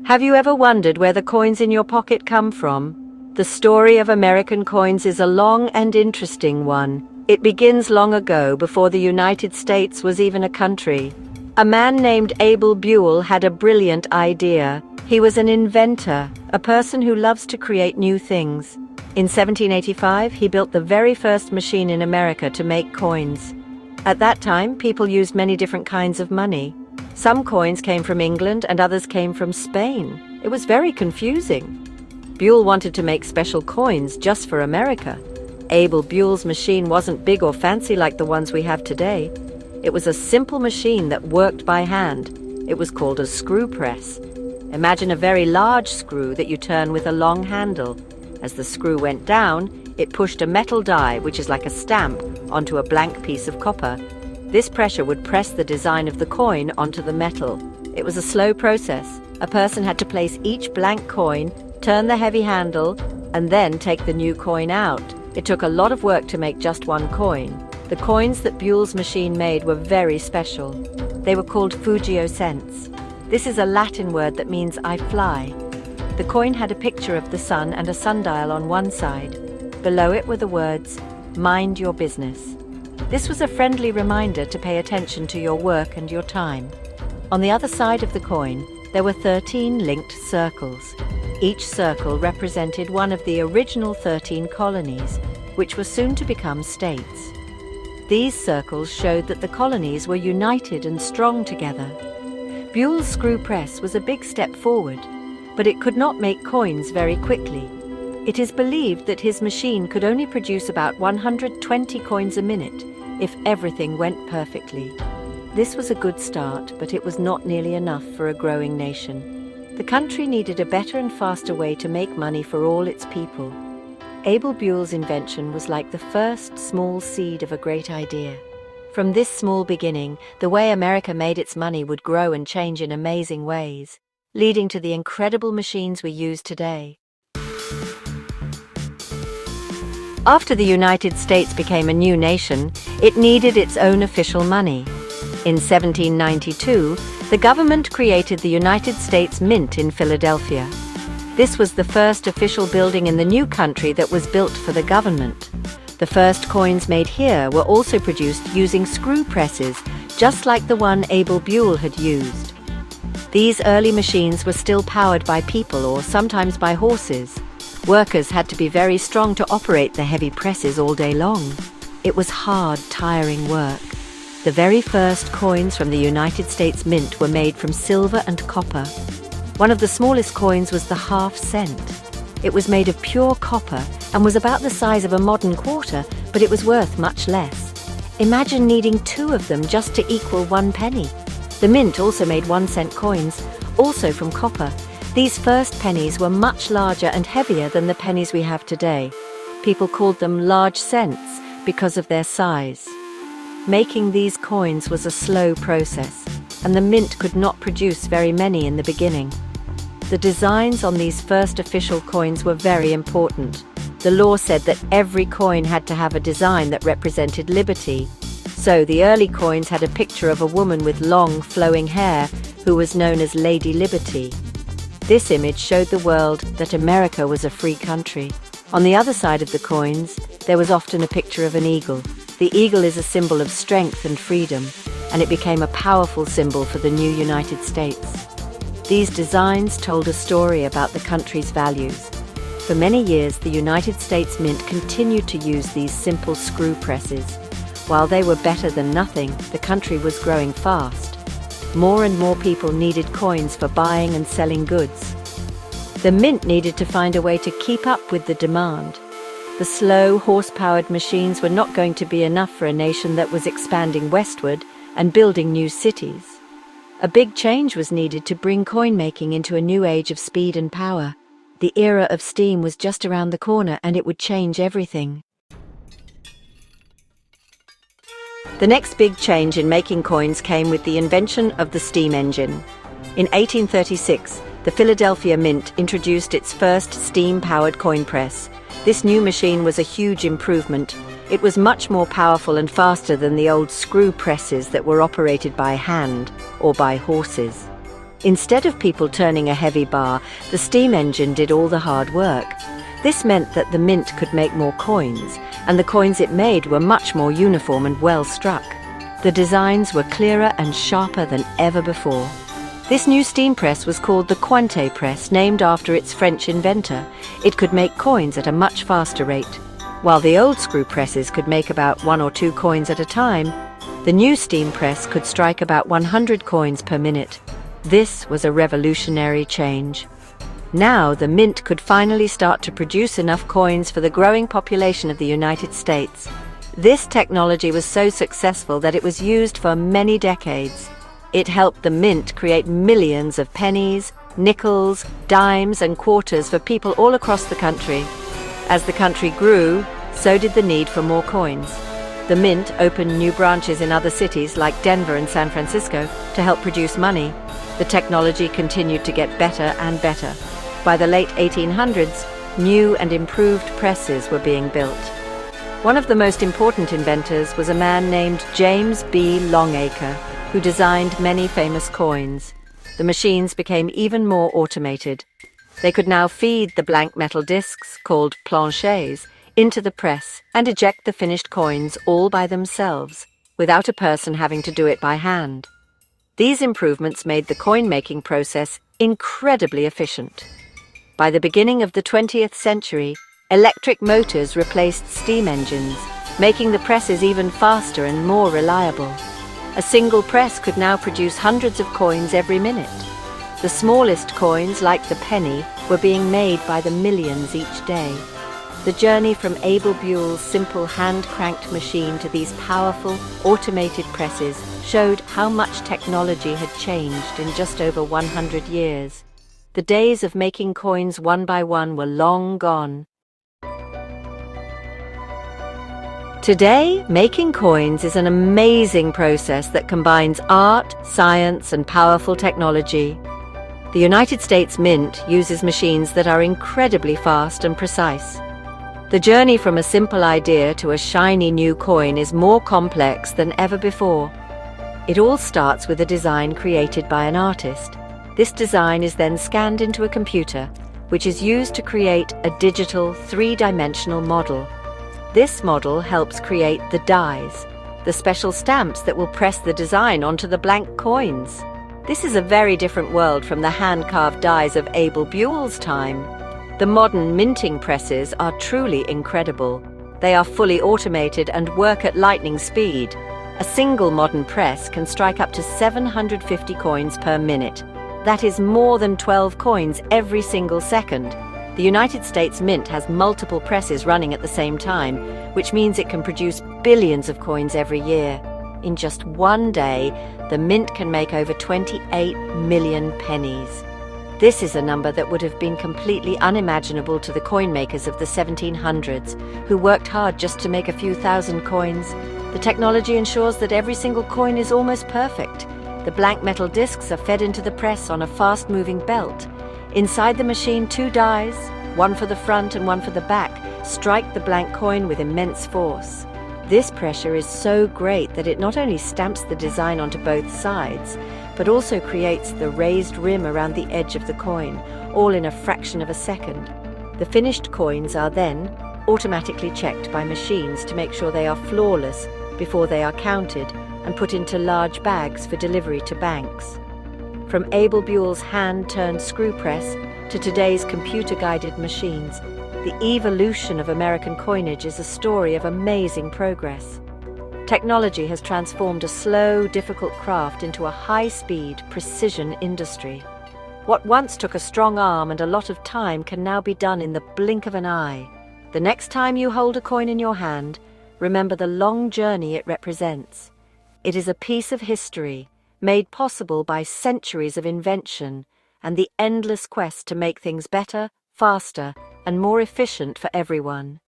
Have you ever wondered where the coins in your pocket come from? The story of American coins is a long and interesting one. It begins long ago, before the United States was even a country. A man named Abel Buell had a brilliant idea. He was an inventor, a person who loves to create new things. In 1785, he built the very first machine in America to make coins. At that time, people used many different kinds of money. Some coins came from England and others came from Spain. It was very confusing. Buell wanted to make special coins just for America. Abel Buell's machine wasn't big or fancy like the ones we have today. It was a simple machine that worked by hand. It was called a screw press. Imagine a very large screw that you turn with a long handle. As the screw went down, it pushed a metal die, which is like a stamp, onto a blank piece of copper. This pressure would press the design of the coin onto the metal. It was a slow process. A person had to place each blank coin, turn the heavy handle, and then take the new coin out. It took a lot of work to make just one coin. The coins that Buell's machine made were very special. They were called Fugio cents. This is a Latin word that means I fly. The coin had a picture of the sun and a sundial on one side. Below it were the words, "Mind your business." This was a friendly reminder to pay attention to your work and your time. On the other side of the coin, there were 13 linked circles. Each circle represented one of the original 13 colonies, which were soon to become states. These circles showed that the colonies were united and strong together. Buell's screw press was a big step forward, but it could not make coins very quickly. It is believed that his machine could only produce about 120 coins a minute if everything went perfectly. This was a good start, but it was not nearly enough for a growing nation. The country needed a better and faster way to make money for all its people. Abel Buell's invention was like the first small seed of a great idea. From this small beginning, the way America made its money would grow and change in amazing ways, leading to the incredible machines we use today. After the United States became a new nation, it needed its own official money. In 1792, the government created the United States Mint in Philadelphia. This was the first official building in the new country that was built for the government. The first coins made here were also produced using screw presses, just like the one Abel Buell had used. These early machines were still powered by people or sometimes by horses. Workers had to be very strong to operate the heavy presses all day long. It was hard, tiring work. The very first coins from the United States Mint were made from silver and copper. One of the smallest coins was the half-cent. It was made of pure copper and was about the size of a modern quarter, but it was worth much less. Imagine needing 2 of them just to equal 1 penny. The Mint also made 1-cent coins, also from copper. These first pennies were much larger and heavier than the pennies we have today. People called them large cents because of their size. Making these coins was a slow process, and the mint could not produce very many in the beginning. The designs on these first official coins were very important. The law said that every coin had to have a design that represented liberty. So the early coins had a picture of a woman with long, flowing hair who was known as Lady Liberty. This image showed the world that America was a free country. On the other side of the coins, there was often a picture of an eagle. The eagle is a symbol of strength and freedom, and it became a powerful symbol for the new United States. These designs told a story about the country's values. For many years, the United States Mint continued to use these simple screw presses. While they were better than nothing, the country was growing fast. More and more people needed coins for buying and selling goods. The mint needed to find a way to keep up with the demand. The slow, horse-powered machines were not going to be enough for a nation that was expanding westward and building new cities. A big change was needed to bring coin-making into a new age of speed and power. The era of steam was just around the corner, and it would change everything. The next big change in making coins came with the invention of the steam engine. In 1836, the Philadelphia Mint introduced its first steam-powered coin press. This new machine was a huge improvement. It was much more powerful and faster than the old screw presses that were operated by hand or by horses. Instead of people turning a heavy bar, the steam engine did all the hard work. This meant that the mint could make more coins, and the coins it made were much more uniform and well struck. The designs were clearer and sharper than ever before. This new steam press was called the Quinte press, named after its French inventor. It could make coins at a much faster rate. While the old screw presses could make about 1 or 2 coins at a time, the new steam press could strike about 100 coins per minute. This was a revolutionary change. Now the mint could finally start to produce enough coins for the growing population of the United States. This technology was so successful that it was used for many decades. It helped the mint create millions of pennies, nickels, dimes, and quarters for people all across the country. As the country grew, so did the need for more coins. The mint opened new branches in other cities like Denver and San Francisco to help produce money. The technology continued to get better and better. By the late 1800s, new and improved presses were being built. One of the most important inventors was a man named James B. Longacre, who designed many famous coins. The machines became even more automated. They could now feed the blank metal discs, called planchets, into the press and eject the finished coins all by themselves, without a person having to do it by hand. These improvements made the coin-making process incredibly efficient. By the beginning of the 20th century, electric motors replaced steam engines, making the presses even faster and more reliable. A single press could now produce hundreds of coins every minute. The smallest coins, like the penny, were being made by the millions each day. The journey from Abel Buell's simple hand-cranked machine to these powerful, automated presses showed how much technology had changed in just over 100 years. The days of making coins one by one were long gone. Today, making coins is an amazing process that combines art, science, and powerful technology. The United States Mint uses machines that are incredibly fast and precise. The journey from a simple idea to a shiny new coin is more complex than ever before. It all starts with a design created by an artist. This design is then scanned into a computer, which is used to create a digital, three-dimensional model. This model helps create the dies, the special stamps that will press the design onto the blank coins. This is a very different world from the hand-carved dies of Abel Buell's time. The modern minting presses are truly incredible. They are fully automated and work at lightning speed. A single modern press can strike up to 750 coins per minute. That is more than 12 coins every single second. The United States Mint has multiple presses running at the same time, which means it can produce billions of coins every year. In just one day, the Mint can make over 28 million pennies. This is a number that would have been completely unimaginable to the coin makers of the 1700s, who worked hard just to make a few thousand coins. The technology ensures that every single coin is almost perfect. The blank metal discs are fed into the press on a fast-moving belt. Inside the machine, 2 dies, one for the front and one for the back, strike the blank coin with immense force. This pressure is so great that it not only stamps the design onto both sides, but also creates the raised rim around the edge of the coin, all in a fraction of a second. The finished coins are then automatically checked by machines to make sure they are flawless before they are counted and put into large bags for delivery to banks. From Abel Buell's hand-turned screw press to today's computer-guided machines, the evolution of American coinage is a story of amazing progress. Technology has transformed a slow, difficult craft into a high-speed, precision industry. What once took a strong arm and a lot of time can now be done in the blink of an eye. The next time you hold a coin in your hand, remember the long journey it represents. It is a piece of history, made possible by centuries of invention and the endless quest to make things better, faster, and more efficient for everyone.